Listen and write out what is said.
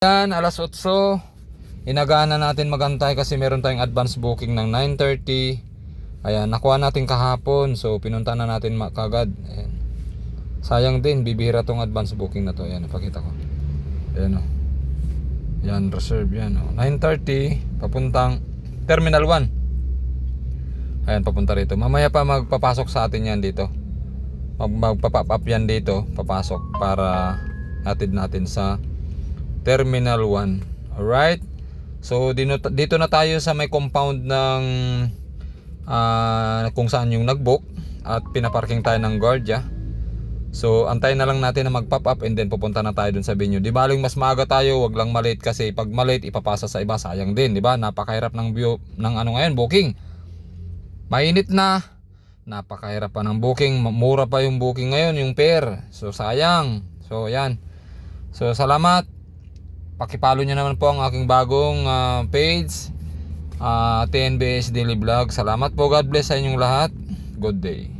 Yan, alas 8. Inagaan na natin magantay kasi meron tayong advance booking ng 9:30. Ayan, nakuha natin kahapon. So, pinunta na natin kagad. Ayan. Sayang din, bibihira tong advance booking na to. Ayan, napakita ko. Ayan o. Yan, reserve yan o. 9:30, papuntang Terminal 1. Ayan, papunta rito. Mamaya pa magpapasok sa atin yan dito. Magpapop up yan dito, papasok para hatid natin sa Terminal 1. Alright. So dito na tayo sa may compound ng kung saan yung nagbook at pinaparking tayo ng guardia. So antayin na lang natin na mag-pop up and then pupunta na tayo dun sa venue. Di baling mas maaga tayo, wag lang malate kasi pag malate ipapasa sa iba, sayang din, di ba? Napakahirap ng view ng ngayon, booking. Mainit na. Napakahirap pa ng booking, mura pa yung booking ngayon, yung pair. So sayang. So yan. So salamat. Pakipollow nyo naman po ang aking bagong page, TNBS Daily Vlog. Salamat po. God bless sa inyong lahat. Good day.